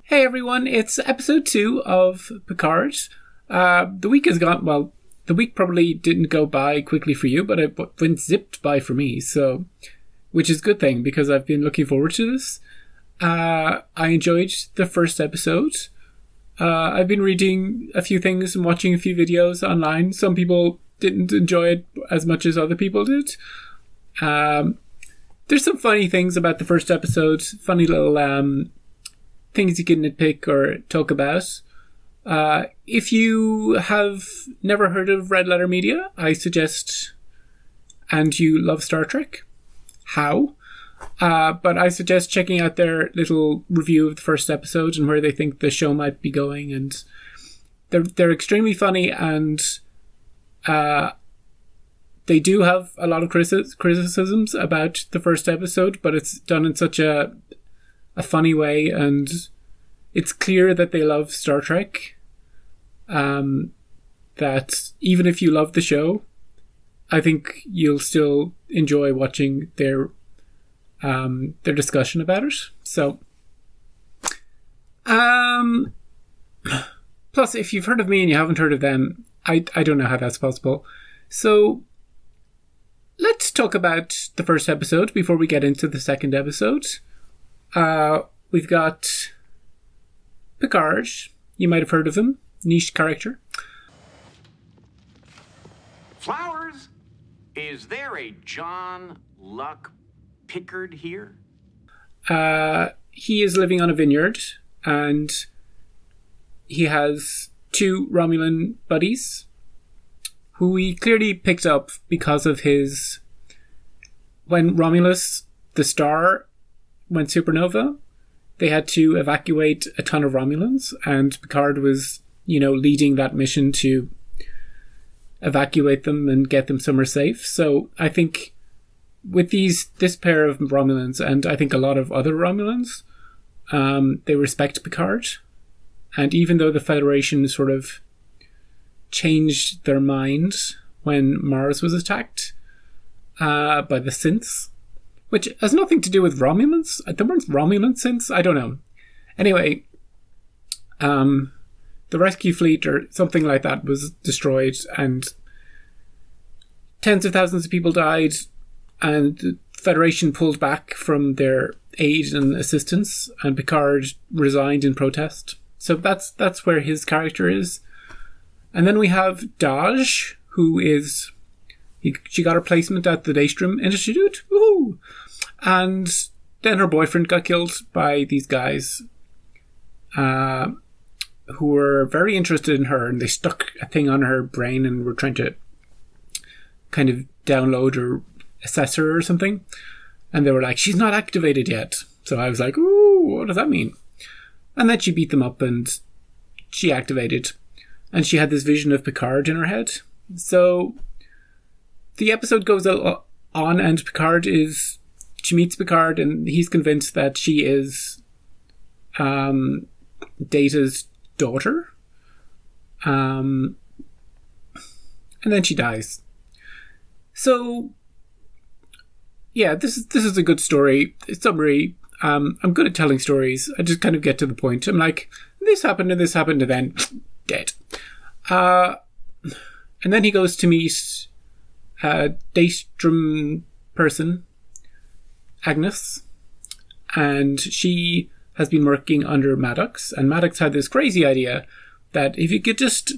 Hey everyone, it's episode 2 of Picard. The week has gone, well, the week probably didn't go by quickly for you, but it went zipped by for me, so, which is a good thing because I've been looking forward to this. I enjoyed the first episode. I've been reading a few things and watching a few videos online. Some people didn't enjoy it as much as other people did. There's some funny things about the first episode, funny little things you can nitpick or talk about. If you have never heard of Red Letter Media, I suggest, and you love Star Trek, but I suggest checking out their little review of the first episode and where they think the show might be going. And they're extremely funny, and they do have a lot of criticisms about the first episode, but it's done in such a funny way, and it's clear that they love Star Trek. That even if you love the show, I think you'll still enjoy watching their discussion about it. So, plus, if you've heard of me and you haven't heard of them, I don't know how that's possible. So, let's talk about the first episode before we get into the second episode. We've got Picard. You might have heard of him. Niche character. Flowers, is there a John Luck Picard here? He is living on a vineyard, and he has 2 Romulan buddies who he clearly picked up because of his... When Romulus, the star, went supernova, they had to evacuate a ton of Romulans, and Picard was, leading that mission to evacuate them and get them somewhere safe. So I think with this pair of Romulans, and I think a lot of other Romulans, they respect Picard. And even though the Federation sort of changed their mind when Mars was attacked by the synths, which has nothing to do with Romulans. There weren't Romulan synths? I don't know. Anyway, the rescue fleet or something like that was destroyed, and tens of thousands of people died, and the Federation pulled back from their aid and assistance, and Picard resigned in protest. So that's where his character is. And then we have Daj, who is... She got her placement at the Daystrom Institute. Woohoo! And then her boyfriend got killed by these guys who were very interested in her, and they stuck a thing on her brain and were trying to kind of download or assess her or something. And they were like, she's not activated yet. So I was like, ooh, what does that mean? And then she beat them up and she activated. And she had this vision of Picard in her head. So the episode goes on, and she meets Picard, and he's convinced that she is Data's daughter. And then she dies. So, yeah, this is a good story. Summary. I'm good at telling stories. I just kind of get to the point. I'm like, this happened, and then dead. And then he goes to meet Daystrom person, Agnes, and she has been working under Maddox, and Maddox had this crazy idea that if you could just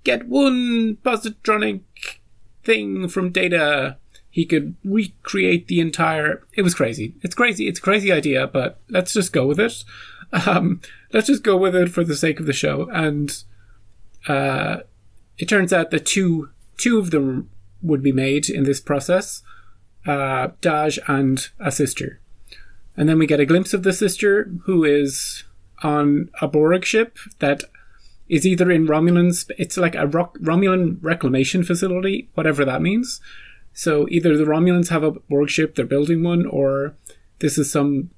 get one positronic thing from Data, he could recreate the entire... It was crazy. It's a crazy idea, but let's just go with it. Let's just go with it for the sake of the show. And it turns out that two of them would be made in this process, Daj and a sister. And then we get a glimpse of the sister, who is on a Borg ship that is either in Romulans... It's like a Romulan reclamation facility, whatever that means. So either the Romulans have a Borg ship, they're building one, or this is some...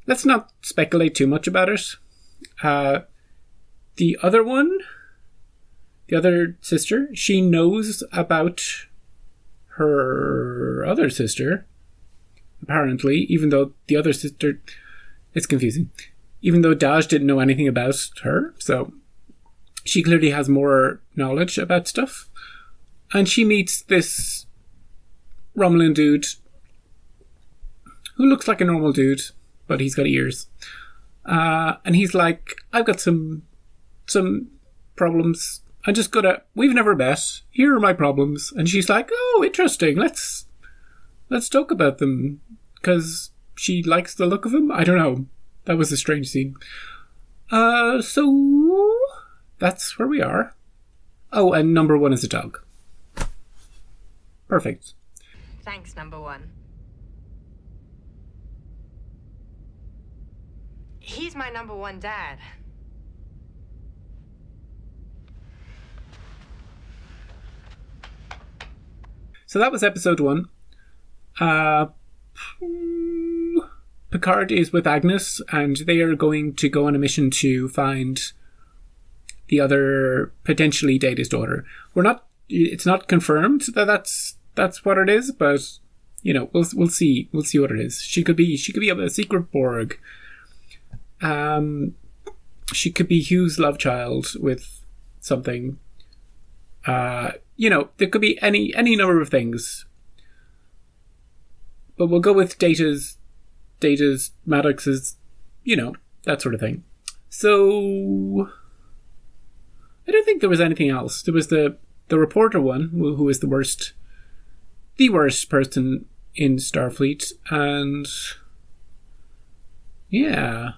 Let's not speculate too much about it. The other sister, she knows about her other sister, apparently, even though the other sister... It's confusing. even though Daj didn't know anything about her, so she clearly has more knowledge about stuff. And she meets this Romulan dude who looks like a normal dude, but he's got ears. And he's like, I've got some problems. I'm just gonna... We've never met. Here are my problems. And she's like, oh, interesting. Let's talk about them. Because she likes the look of him? I don't know. That was a strange scene. So... That's where we are. Oh, and number 1 is a dog. Perfect. Thanks, number 1. He's my number 1 dad. So that was episode 1. Picard is with Agnes, and they are going to go on a mission to find the other, potentially Data's daughter. It's not confirmed that that's what it is, but you know, we'll see what it is. She could be a secret Borg. She could be Hugh's love child with something. You know, there could be any number of things. But we'll go with Data's Maddox's, you know, that sort of thing. So I don't think there was anything else. There was the reporter one, who is the worst person in Starfleet, and yeah,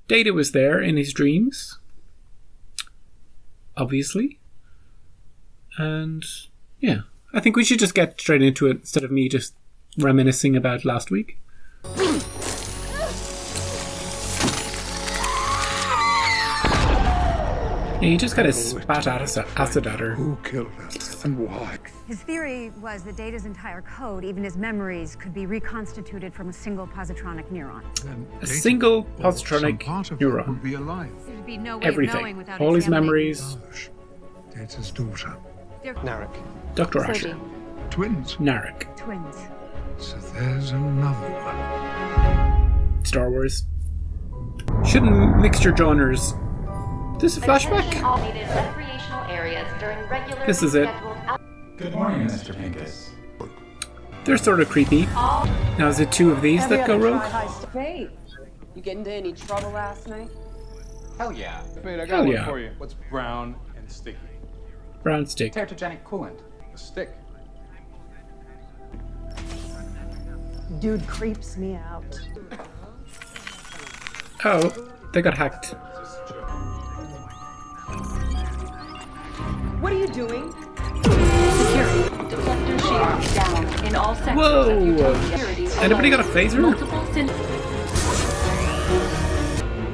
Data was there in his dreams, obviously, and yeah, I think we should just get straight into it instead of me just reminiscing about last week. Yeah, he just kind of spat acid at her. Who killed him and why? His theory was that Data's entire code, even his memories, could be reconstituted from a single positronic neuron. A single positronic neuron. Would be alive. There'd be no way of knowing Everything. without All his examining. memories. Data's daughter. Narek. Dr. Asher. Twins. Narek. Twins. So there's another one. Star Wars. Shouldn't mix your genres. This is a flashback? All needed recreational areas during regularly This is it. scheduled Good morning, Mr. Pincus. They're sort of creepy. Now, is it 2 of these that go rogue? Hey, you get into any trouble last night? Hell yeah. Wait, I got Hell one yeah. for you. What's brown and sticky? Brown stick. Teratogenic coolant. A stick. Dude creeps me out. Oh, they got hacked. What are you doing? deflector shields down in all sectors Whoa! of Utopia. Anybody got a phaser? Multiple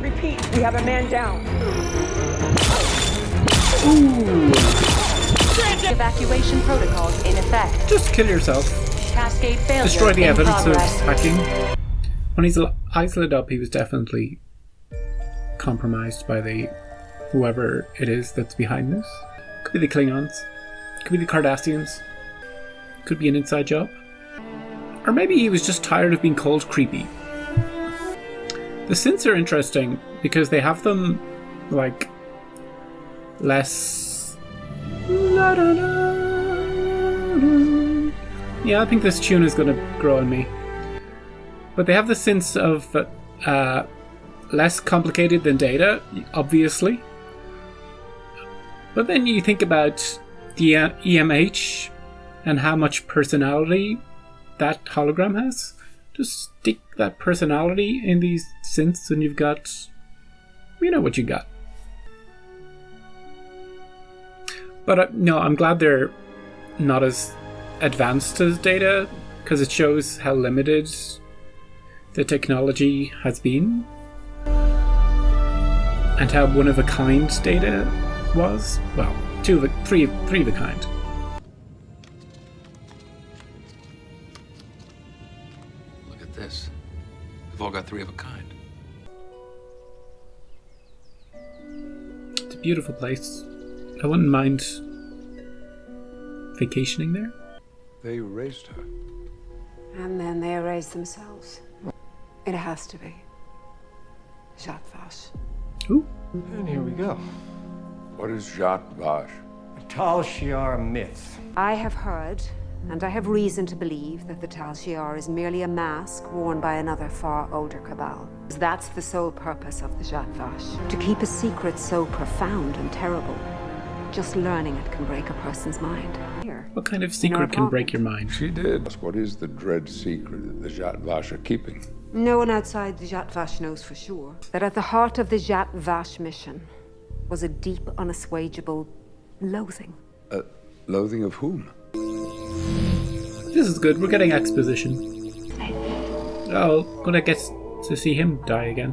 Repeat, we have a man down. Ooh! evacuation protocols in effect. Just kill yourself. Cascade failure Destroy the in evidence progress. of hacking. When he's eyes lit up, he was definitely compromised by whoever it is that's behind this. Could be the Klingons. Could be the Cardassians. Could be an inside job. Or maybe he was just tired of being called creepy. The synths are interesting because they have them, like, less... Yeah, I think this tune is going to grow on me. But they have the sense of less complicated than Data, obviously. But then you think about the EMH and how much personality that hologram has. Just stick that personality in these synths and you've got... You know what you got. But no, I'm glad they're not as advanced as Data, because it shows how limited the technology has been and how one of a kind Data was. Well, three of a kind. Look at this. We've all got 3 of a kind. It's a beautiful place. I wouldn't mind vacationing there. They erased her. And then they erase themselves. It has to be. Zhat Vash. Ooh. And here we go. What is Zhat Vash? A Tal Shiar myth. I have heard, and I have reason to believe, that the Tal Shiar is merely a mask worn by another far older cabal. That's the sole purpose of the Zhat Vash. To keep a secret so profound and terrible, just learning it can break a person's mind. Here. What kind of secret can break your mind? She did. What is the dread secret that the Zhat Vash are keeping? No one outside the Zhat Vash knows for sure that at the heart of the Zhat Vash mission was a deep, unassuageable loathing. Loathing of whom? This is good. We're getting exposition. Oh, gonna get to see him die again.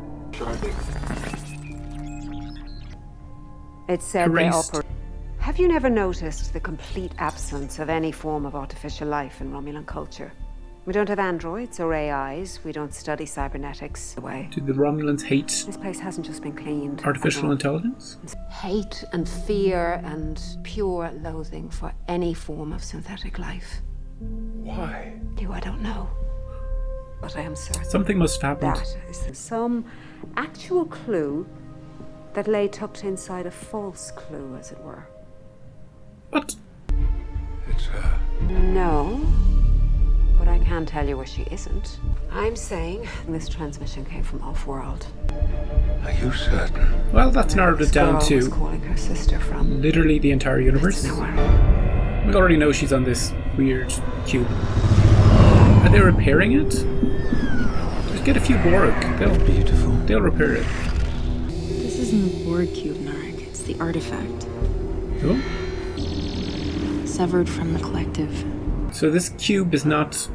It said they Erased. operate. Have you never noticed the complete absence of any form of artificial life in Romulan culture? We don't have androids or AIs. We don't study cybernetics. Do the Romulans hate This place hasn't just been cleaned. artificial intelligence? Hate and fear and pure loathing for any form of synthetic life. Why? I don't know. But I am certain Something must have happened. that is some actual clue that lay tucked inside a false clue, as it were. What? It's her. No, but I can tell you where she isn't. I'm saying this transmission came from off-world. Are you certain? Well, that's narrowed it down Girl was to calling her sister from literally the entire universe. nowhere. We already know she's on this weird cube. Are they repairing it? Just get a few Borg. They'll repair it. This isn't the Borg cube, Narek. It's the artifact. Oh. Severed from the collective. So this cube is not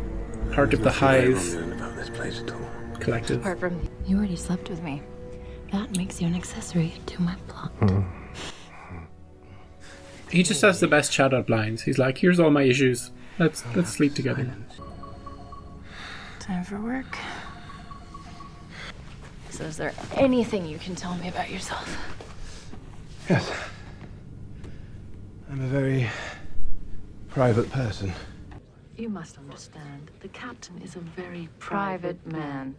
part of the Hive about this place at all. collective. Apart from you already slept with me. That makes you an accessory to my plot. He just has the best chat out lines. He's like, here's all my issues. Let's sleep together. Time for work. So is there anything you can tell me about yourself? Yes. I'm a very private person. You must understand, the captain is a very private man.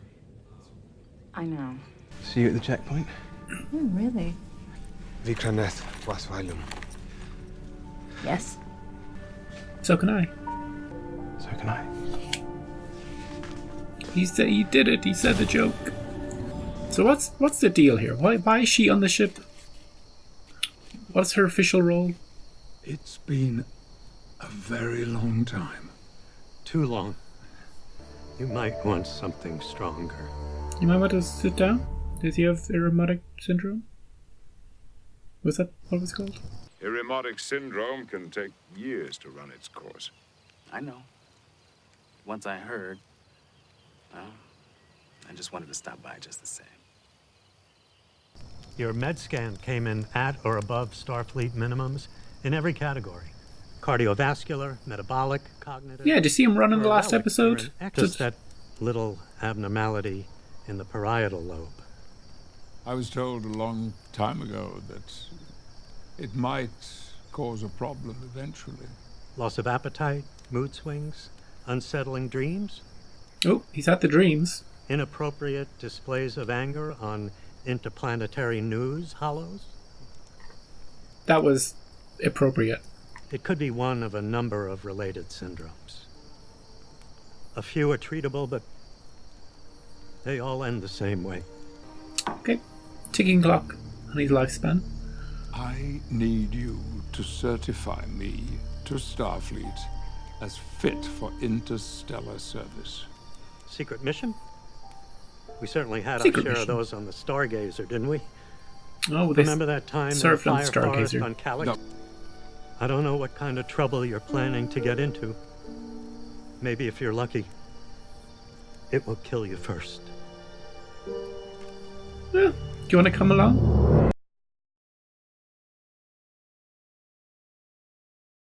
I know. See you at the checkpoint? Really? Vikraneth Wasvailum. Yes. So can I. So can I. He said he did it. He said the joke. So what's the deal here? Why is she on the ship? What's her official role? It's been a very long time. Too long. You might want something stronger. You might want to sit down. Does he have Irremotic syndrome? Was that what it was called? Irremotic syndrome can take years to run its course. I know. Once I heard, well, I just wanted to stop by just the same. Your med scan came in at or above Starfleet minimums in every category. Cardiovascular, metabolic, cognitive. Yeah, did you see him run in the last relic. episode? You're just that little abnormality in the parietal lobe. I was told a long time ago that it might cause a problem eventually. Loss of appetite, mood swings, unsettling dreams. Oh, he's had the dreams. Inappropriate displays of anger on interplanetary news hollows. That was appropriate. It could be one of a number of related syndromes. A few are treatable, but they all end the same way. Okay. Ticking clock on his lifespan. I need you to certify me to Starfleet as fit for interstellar service. Secret mission? We certainly had Secret our share mission. of those on the Stargazer, didn't we? Oh, they Remember that time in the served on fire the forest Stargazer. on Calic? No. I don't know what kind of trouble you're planning to get into. Maybe if you're lucky, it will kill you first. Yeah. Do you want to come along?